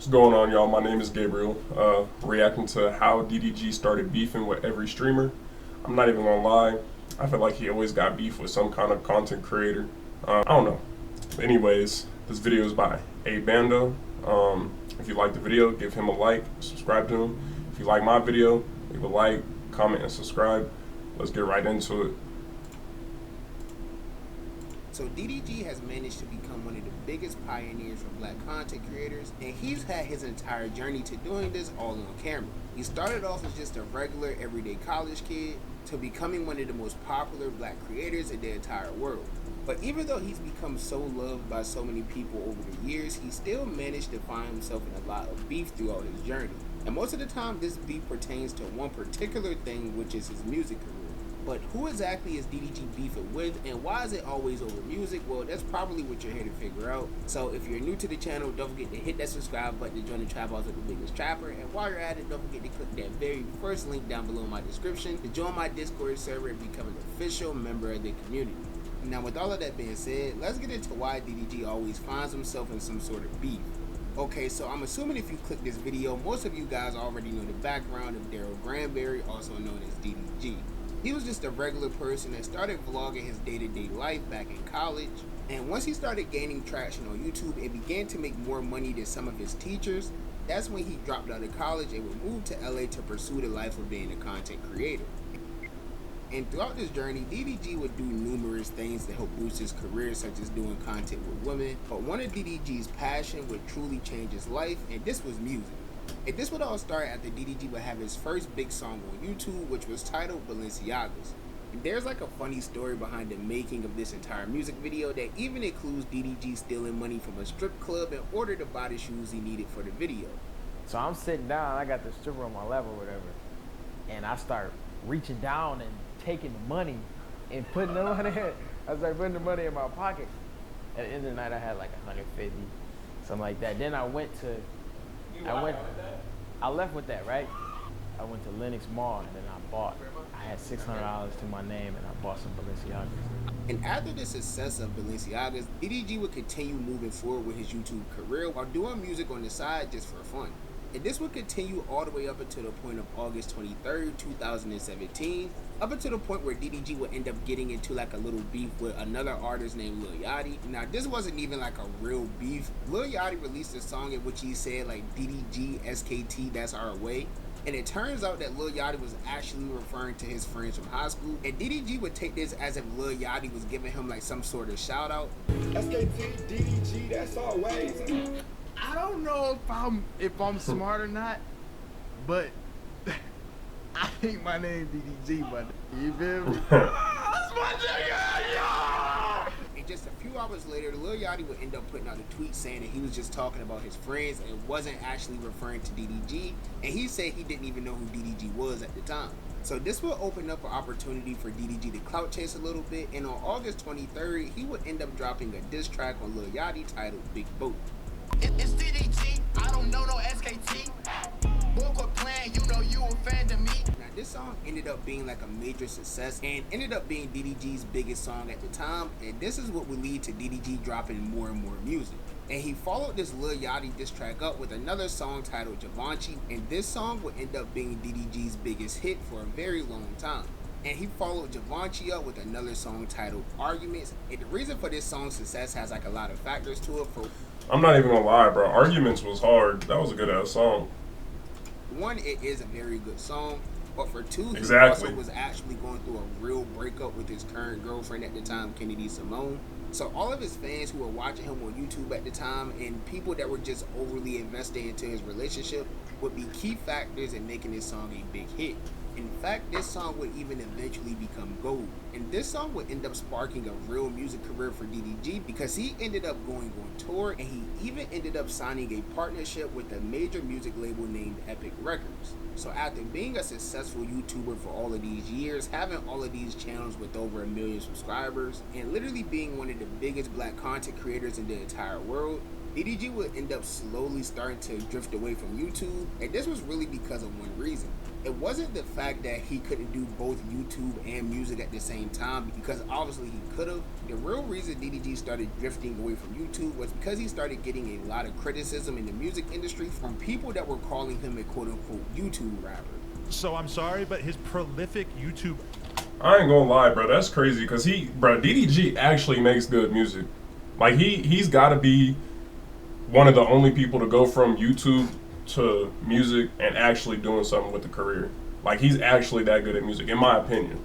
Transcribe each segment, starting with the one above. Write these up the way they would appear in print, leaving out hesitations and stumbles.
What's going on, y'all? My name is Gabriel. Reacting to how DDG started beefing with every streamer. I'm not even gonna lie. I feel like he always got beef with some kind of content creator. I don't know. Anyways, this video is by A Bando. If you like the video, give him a like, subscribe to him. If you like my video, leave a like, comment, and subscribe. Let's get right into it. So DDG has managed to become one of the biggest pioneers for black content creators, and he's had his entire journey to doing this all on camera. He started off as just a regular everyday college kid to becoming one of the most popular black creators in the entire world. But even though he's become so loved by so many people over the years, he still managed to find himself in a lot of beef throughout his journey. And most of the time this beef pertains to one particular thing, which is his music career. But who exactly is DDG beefing with, and why is it always over music? Well, that's probably what you're here to figure out. So if you're new to the channel, don't forget to hit that subscribe button to join the trap house with the biggest trapper. And while you're at it, don't forget to click that very first link down below in my description to join my Discord server and become an official member of the community. Now with all of that being said, let's get into why DDG always finds himself in some sort of beef. Okay, so I'm assuming if you click this video, most of you guys already know the background of Daryl Granberry, also known as DDG. He was just a regular person that started vlogging his day-to-day life back in college, and once he started gaining traction on YouTube and began to make more money than some of his teachers, that's when he dropped out of college and would move to LA to pursue the life of being a content creator. And throughout this journey, DDG would do numerous things to help boost his career, such as doing content with women, but one of DDG's passion would truly change his life, and this was music. And this would all start after DDG would have his first big song on YouTube, which was titled Balenciagas. And there's like a funny story behind the making of this entire music video that even includes DDG stealing money from a strip club in order to buy the shoes he needed for the video. So I'm sitting down, I got the stripper on my lap or whatever, and I start reaching down and taking the money and putting the money in. I started putting the money in my pocket. At the end of the night, I had like 150, something like that. Then I left with that, right? I went to Lenox Mall and then I had $600 to my name and I bought some Balenciagas. And after the success of Balenciagas, DDG would continue moving forward with his YouTube career while doing music on the side just for fun. And this would continue all the way up until the point of August 23rd, 2017, up until the point where DDG would end up getting into like a little beef with another artist named Lil Yachty. Now this wasn't even like a real beef. Lil Yachty released a song in which he said like DDG, SKT, that's our way. And it turns out that Lil Yachty was actually referring to his friends from high school. And DDG would take this as if Lil Yachty was giving him like some sort of shout out. SKT, DDG, that's our way. I don't know if I'm smart or not, but I think my name DDG, but you feel me? That's my nigga, yeah! And just a few hours later, Lil Yachty would end up putting out a tweet saying that he was just talking about his friends and wasn't actually referring to DDG, and he said he didn't even know who DDG was at the time. So this will open up an opportunity for DDG to clout chase a little bit, and on August 23rd, he would end up dropping a diss track on Lil Yachty titled Big Boat. It's DDG, I don't know no SKT. Woke up playing, you know you a fan to me. Now this song ended up being like a major success and ended up being DDG's biggest song at the time, and this is what would lead to DDG dropping more and more music. And he followed this Lil Yachty diss track up with another song titled Givenchy, and this song would end up being DDG's biggest hit for a very long time. And he followed Givenchy up with another song titled Arguments, and the reason for this song's success has like a lot of factors to it. For I'm not even gonna lie, bro. Arguments was hard. That was a good ass song. one, it is a very good song, but for two, he Exactly. also was actually going through a real breakup with his current girlfriend at the time, Kennedy Simone. So all of his fans who were watching him on YouTube at the time and people that were just overly invested into his relationship would be key factors in making this song a big hit. In fact, this song would even eventually become gold. And this song would end up sparking a real music career for DDG because he ended up going on tour, and he even ended up signing a partnership with a major music label named Epic Records. So after being a successful YouTuber for all of these years, having all of these channels with over 1 million subscribers, and literally being one of the biggest black content creators in the entire world, DDG would end up slowly starting to drift away from YouTube, and this was really because of one reason. It wasn't the fact that he couldn't do both YouTube and music at the same time, because obviously he could have. The real reason DDG started drifting away from YouTube was because he started getting a lot of criticism in the music industry from people that were calling him a quote-unquote YouTube rapper. So I'm sorry, but his prolific YouTube... I ain't gonna lie, bro. That's crazy because DDG actually makes good music. Like he's got to be one of the only people to go from YouTube to music and actually doing something with the career. Like he's actually that good at music, in my opinion.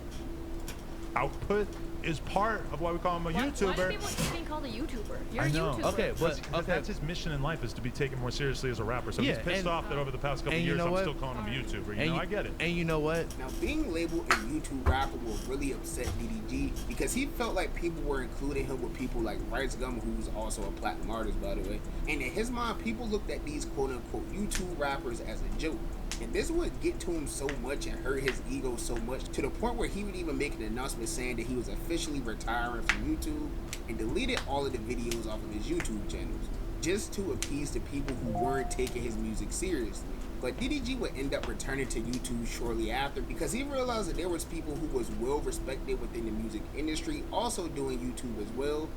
Output is part of why we call him a YouTuber. Why do people keep being called a YouTuber? You're I know. a YouTuber. Okay, but Because that's his mission in life, is to be taken more seriously as a rapper. So Yeah, he's pissed off that over the past couple years I'm still calling him a YouTuber. You know, I get it. And you know what? Now, being labeled a YouTube rapper will really upset DDG because he felt like people were including him with people like Rice Gum, who's also a platinum artist, by the way. And in his mind, people looked at these quote-unquote YouTube rappers as a joke. And this would get to him so much and hurt his ego so much, to the point where he would even make an announcement saying that he was officially retiring from YouTube and deleted all of the videos off of his YouTube channels, just to appease the people who weren't taking his music seriously. But DDG would end up returning to YouTube shortly after because he realized that there was people who was well respected within the music industry also doing YouTube as well.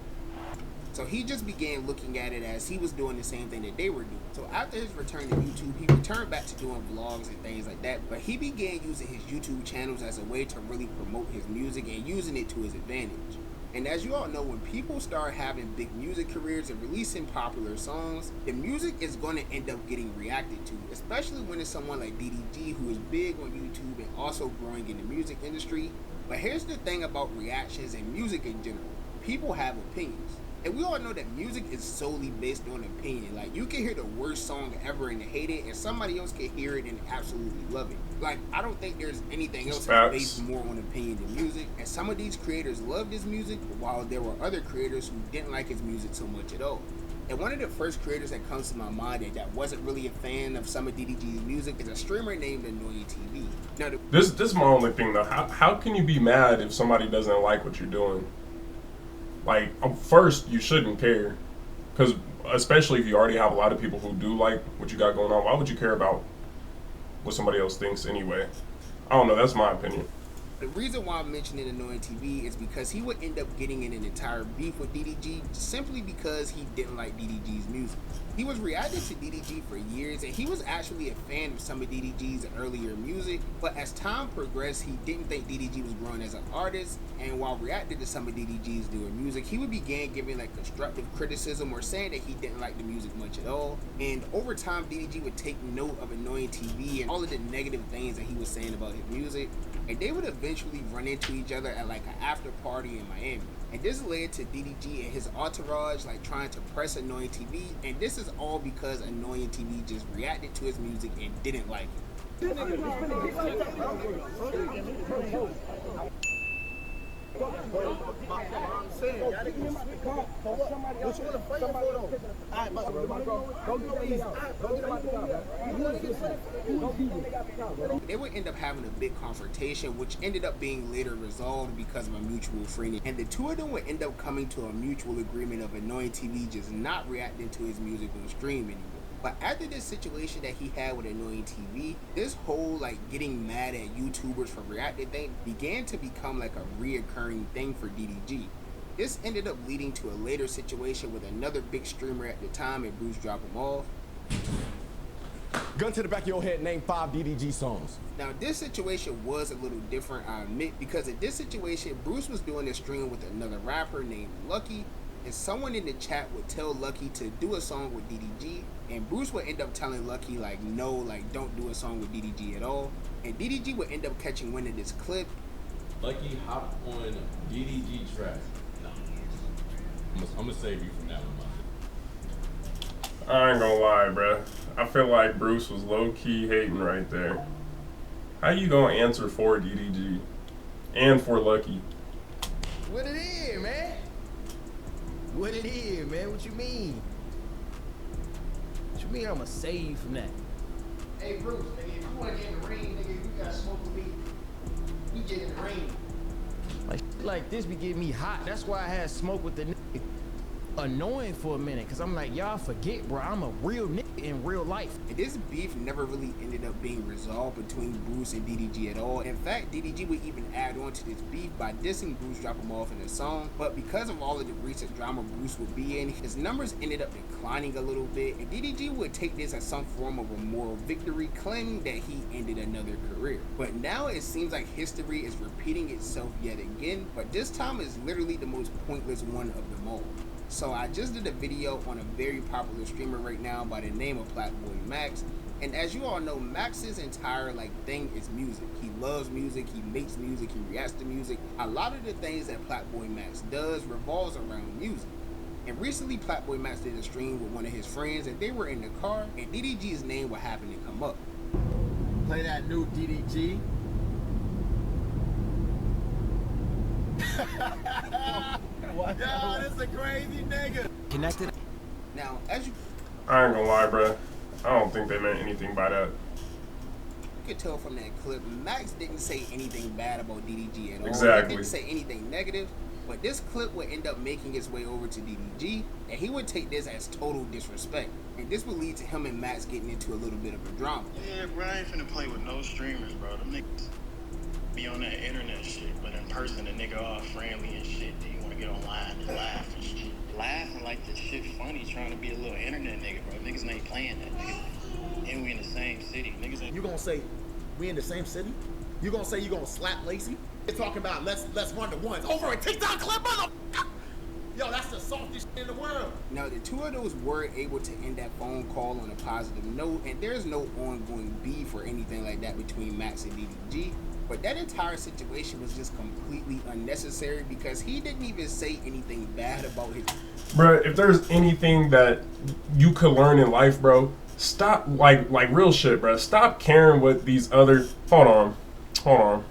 So he just began looking at it as he was doing the same thing that they were doing. So after his return to YouTube, he returned back to doing vlogs and things like that. But he began using his YouTube channels as a way to really promote his music and using it to his advantage. And as you all know, when people start having big music careers and releasing popular songs, the music is going to end up getting reacted to, especially when it's someone like DDG, who is big on YouTube and also growing in the music industry. But here's the thing about reactions and music in general. People have opinions. And we all know that music is solely based on opinion. Like, you can hear the worst song ever and hate it, and somebody else can hear it and absolutely love it. Like, I don't think there's anything else that's based more on opinion than music. And some of these creators loved his music, while there were other creators who didn't like his music so much at all. And one of the first creators that comes to my mind that wasn't really a fan of some of DDG's music is a streamer named Annoying TV. Now, This is my only thing though. How can you be mad if somebody doesn't like what you're doing? Like, first, you shouldn't care. Because, especially if you already have a lot of people who do like what you got going on, why would you care about what somebody else thinks anyway? I don't know, that's my opinion. the reason why I'm mentioning Annoying TV is because he would end up getting in an entire beef with DDG simply because he didn't like DDG's music. He was reacting to DDG for years, and he was actually a fan of some of DDG's earlier music, but as time progressed, he didn't think DDG was growing as an artist, and while reacting to some of DDG's newer music, he would begin giving like constructive criticism or saying that he didn't like the music much at all. And over time, DDG would take note of Annoying TV and all of the negative things that he was saying about his music, and they would eventually run into each other at like an after party in Miami. And this led to DDG and his entourage like trying to press Annoying TV, and this is all because Annoying TV just reacted to his music and didn't like it. They would end up having a big confrontation, which ended up being later resolved because of a mutual friend. And the two of them would end up coming to a mutual agreement of Annoying TV just not reacting to his music on stream anymore. But after this situation that he had with Annoying TV, this whole like getting mad at YouTubers for reacting thing began to become like a reoccurring thing for DDG. This ended up leading to a later situation with another big streamer at the time, and Bruce dropped him off. Gun to the back of your head, name 5 DDG songs. Now this situation was a little different, I admit, because in this situation, Bruce was doing a stream with another rapper named Lucky, and someone in the chat would tell Lucky to do a song with DDG, and Bruce would end up telling Lucky like, no, like don't do a song with DDG at all. And DDG would end up catching wind of this clip. Lucky hop on DDG track. No, I'm gonna save you from that one. I ain't gonna lie, bruh. I feel like Bruce was low-key hating right there. How you gonna answer for DDG and for Lucky? What it is, man? What it is, man? What you mean? What you mean I'ma save you from that? Hey Bruce, nigga, if you wanna get in the ring, nigga, you gotta smoke with me. We get in the ring. Like this be getting me hot. That's why I had smoke with the nigga. A annoying for a minute, cause I'm like, y'all forget, bro, I'm a real nigga in real life. And this beef never really ended up being resolved between Bruce and DDG at all. In fact, DDG would even add on to this beef by dissing Bruce, drop him off in a song. But because of all of the recent drama Bruce would be in, his numbers ended up declining a little bit, and DDG would take this as some form of a moral victory, claiming that he ended another career. But now it seems like history is repeating itself yet again, but this time is literally the most pointless one of them all. So I just did a video on a very popular streamer right now by the name of Platboy Max, and as you all know, Max's entire thing is music. He loves music, he makes music, he reacts to music. A lot of the things that Platboy Max does revolves around music. And recently Platboy Max did a stream with one of his friends, and they were in the car, and DDG's name would happen to come up. Play that new DDG. Yo, this is a crazy nigga. Connected. Now, as you I ain't gonna lie, bruh. I don't think they meant anything by that. could tell from that clip, Max didn't say anything bad about DDG at all. Exactly. He didn't say anything negative, but this clip would end up making its way over to DDG, and he would take this as total disrespect. And this would lead to him and Max getting into a little bit of a drama. Yeah, bro, I ain't finna play with no streamers, bro. Them niggas be on that internet shit, but in person, the nigga all friendly and shit. Then you wanna get online and laugh and shit. Laughing like this shit funny, trying to be a little internet nigga, bro. Niggas ain't playing that, nigga. And we in the same city. Niggas ain't. You gonna say we in the same city? You gonna say you gonna slap Lacey? They're talking about let's run the ones over a TikTok clip, mother. Yo, that's the softest shit in the world. Now, the two of those were able to end that phone call on a positive note, and there's no ongoing beef or anything like that between Max and DDG. But that entire situation was just completely unnecessary because he didn't even say anything bad about it. Bro, if there's anything that you could learn in life, bro, stop, like real shit, bro. Stop caring what these other, hold on.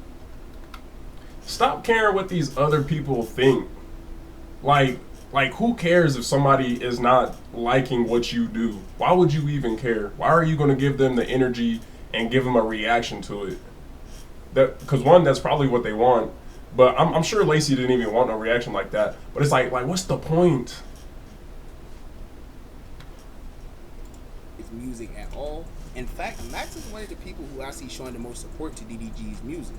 Stop caring what these other people think. Like who cares if somebody is not liking what you do? Why would you even care? Why are you going to give them the energy and give them a reaction to it? Because one, that's probably what they want. But I'm sure Lacey didn't even want no reaction like that. But it's like what's the point? His music at all. In fact, Max is one of the people who I see showing the most support to DDG's music.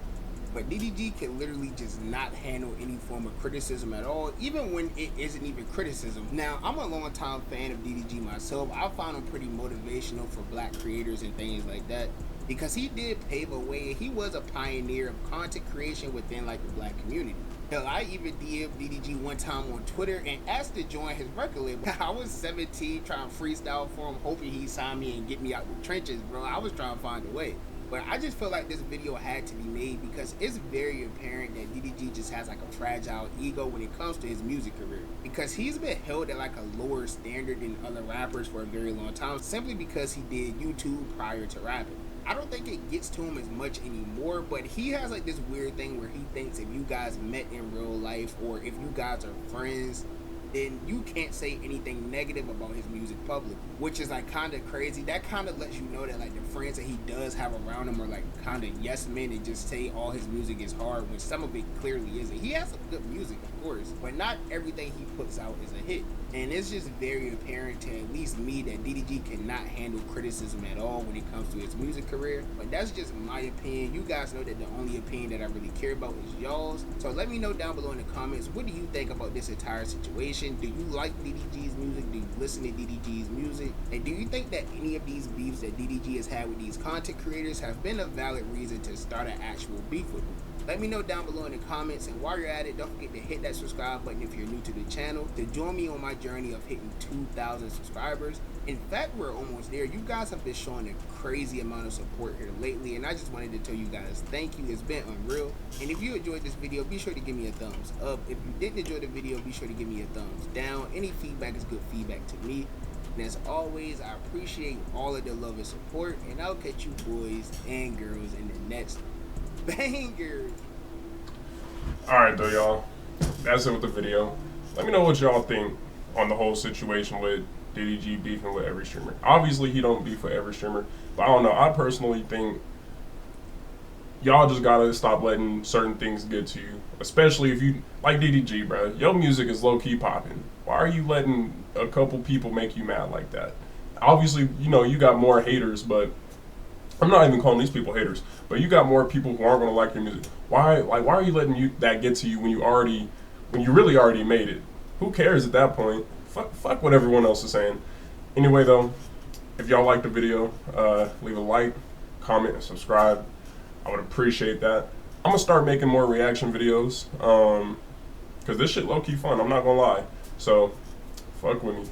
But DDG can literally just not handle any form of criticism at all, even when it isn't even criticism. Now, I'm a long-time fan of DDG myself. I found him pretty motivational for black creators and things like that, because he did pave a way. He was a pioneer of content creation within the black community. Hell, I even DM'd DDG one time on Twitter and asked to join his record label. I was 17 trying to freestyle for him, hoping he'd sign me and get me out the trenches, bro. I was trying to find a way. But I just feel like this video had to be made because it's very apparent that DDG just has a fragile ego when it comes to his music career. Because he's been held at a lower standard than other rappers for a very long time, simply because he did YouTube prior to rapping. I don't think it gets to him as much anymore, but he has this weird thing where he thinks if you guys met in real life or if you guys are friends, then you can't say anything negative about his music publicly, which is kind of crazy. That kind of lets you know that the friends that he does have around him are kind of yes men and just say all his music is hard when some of it clearly isn't. He has some good music, of course, but not everything he puts out is a hit. And it's just very apparent to at least me that DDG cannot handle criticism at all when it comes to his music career. But that's just my opinion. You guys know that the only opinion that I really care about is y'all's. So let me know down below in the comments, what do you think about this entire situation? Do you like DDG's music? Do you listen to DDG's music? And do you think that any of these beefs that DDG has had with these content creators have been a valid reason to start an actual beef with them? Let me know down below in the comments, and while you're at it, don't forget to hit that subscribe button if you're new to the channel to join me on my journey of hitting 2,000 subscribers. In fact, we're almost there. You guys have been showing a crazy amount of support here lately, and I just wanted to tell you guys thank you. It's been unreal. And if you enjoyed this video, be sure to give me a thumbs up. If you didn't enjoy the video, be sure to give me a thumbs down. Any feedback is good feedback to me. And as always, I appreciate all of the love and support, and I'll catch you boys and girls in the next bangers. Alright though, y'all. That's it with the video. Let me know what y'all think on the whole situation with DDG beefing with every streamer. Obviously, he don't beef with every streamer, but I don't know. I personally think y'all just gotta stop letting certain things get to you. Especially if you, like DDG, bro. Your music is low-key popping. Why are you letting a couple people make you mad like that? Obviously, you know, you got more haters, but I'm not even calling these people haters, but you got more people who aren't gonna like your music. Why are you letting that get to you when you really already made it? Who cares at that point? Fuck what everyone else is saying. Anyway though, if y'all liked the video, leave a like, comment, and subscribe. I would appreciate that. I'm gonna start making more reaction videos, cause this shit low key fun. I'm not gonna lie. So, fuck with me.